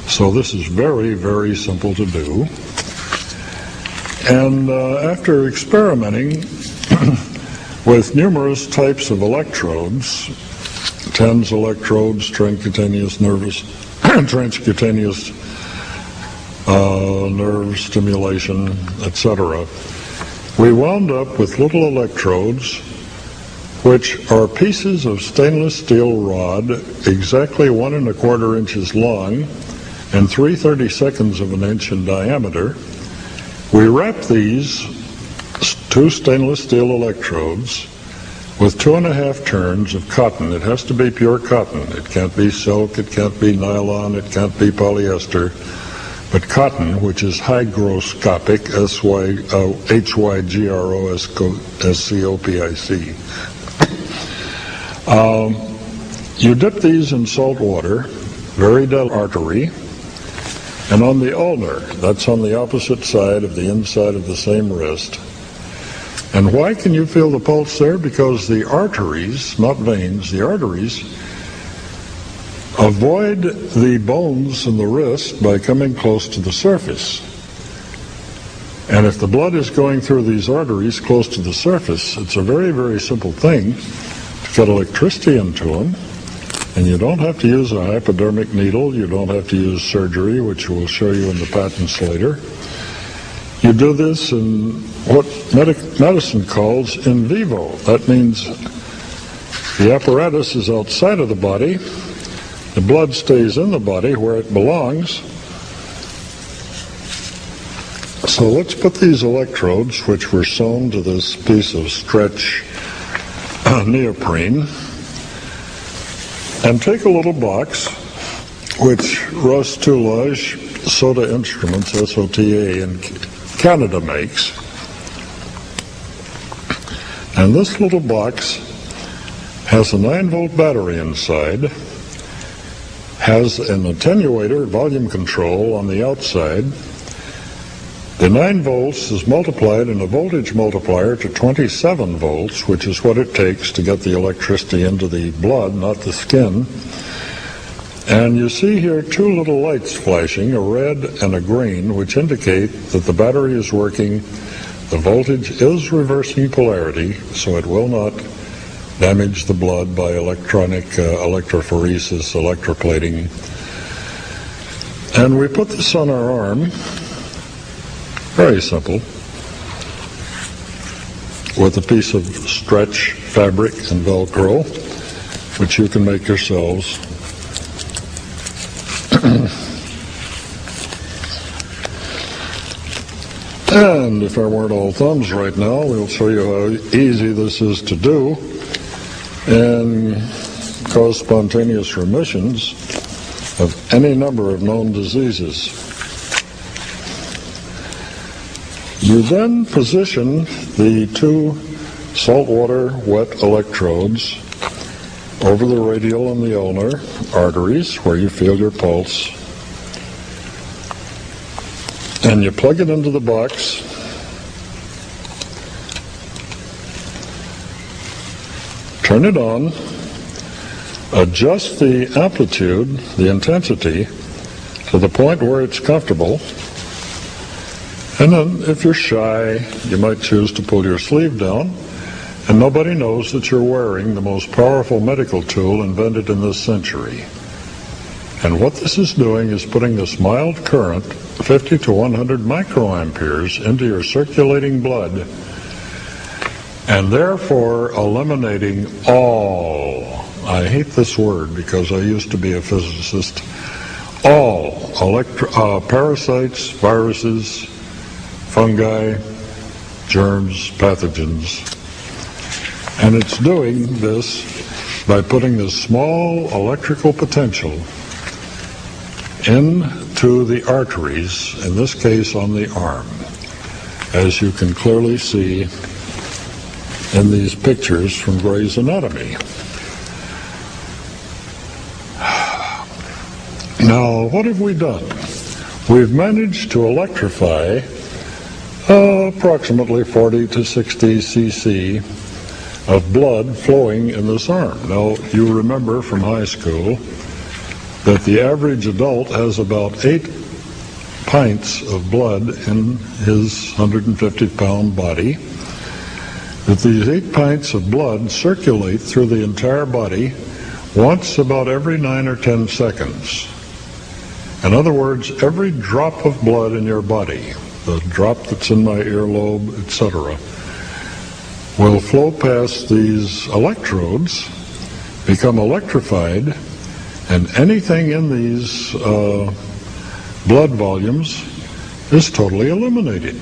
So this is very, very simple to do. And after experimenting with numerous types of electrodes, TENS electrodes, transcutaneous nerve stimulation, etc., we wound up with little electrodes which are pieces of stainless steel rod exactly 1 1/4 inches long and 3/32 of an inch in diameter. We wrap these 2 stainless steel electrodes with 2.5 turns of cotton. It has to be pure cotton. It can't be silk, it can't be nylon, it can't be polyester, but cotton, which is hygroscopic, hygroscopic. You dip these in salt water, very delicate artery, and on the ulnar, that's on the opposite side of the inside of the same wrist. And why can you feel the pulse there? Because the arteries, not veins, the arteries avoid the bones in the wrist by coming close to the surface. And if the blood is going through these arteries close to the surface, it's a very, very simple thing to get electricity into them. And you don't have to use a hypodermic needle. You don't have to use surgery, which we'll show you in the patents later. You do this in what medicine calls in vivo. That means the apparatus is outside of the body. The blood stays in the body where it belongs. So let's put these electrodes, which were sewn to this piece of stretch neoprene, and take a little box, which Russ Toulage Soda Instruments, SOTA, in Canada makes. And this little box has a 9-volt battery inside, has an attenuator, volume control, on the outside. The 9 volts is multiplied in a voltage multiplier to 27 volts, which is what it takes to get the electricity into the blood, not the skin. And you see here 2 little lights flashing, a red and a green, which indicate that the battery is working. The voltage is reversing polarity, so it will not damage the blood by electronic electrophoresis, electroplating. And we put this on our arm. Very simple, with a piece of stretch fabric and Velcro, which you can make yourselves. And if I weren't all thumbs right now, we'll show you how easy this is to do and cause spontaneous remissions of any number of known diseases. You then position the 2 saltwater wet electrodes over the radial and the ulnar arteries where you feel your pulse, and you plug it into the box. Turn it on, adjust the amplitude, the intensity, to the point where it's comfortable. And then, if you're shy, you might choose to pull your sleeve down, and nobody knows that you're wearing the most powerful medical tool invented in this century. And what this is doing is putting this mild current, 50 to 100 microamperes, into your circulating blood, and therefore eliminating all, I hate this word because I used to be a physicist, all parasites, viruses, fungi, germs, pathogens. And it's doing this by putting this small electrical potential into the arteries, in this case on the arm, as you can clearly see in these pictures from Gray's Anatomy. Now, what have we done? We've managed to electrify approximately 40 to 60 cc of blood flowing in this arm. Now, you remember from high school that the average adult has about 8 pints of blood in his 150-pound body, that these 8 pints of blood circulate through the entire body once about every 9 or 10 seconds. In other words, every drop of blood in your body, the drop that's in my earlobe, etc., will flow past these electrodes, become electrified, and anything in these blood volumes is totally eliminated.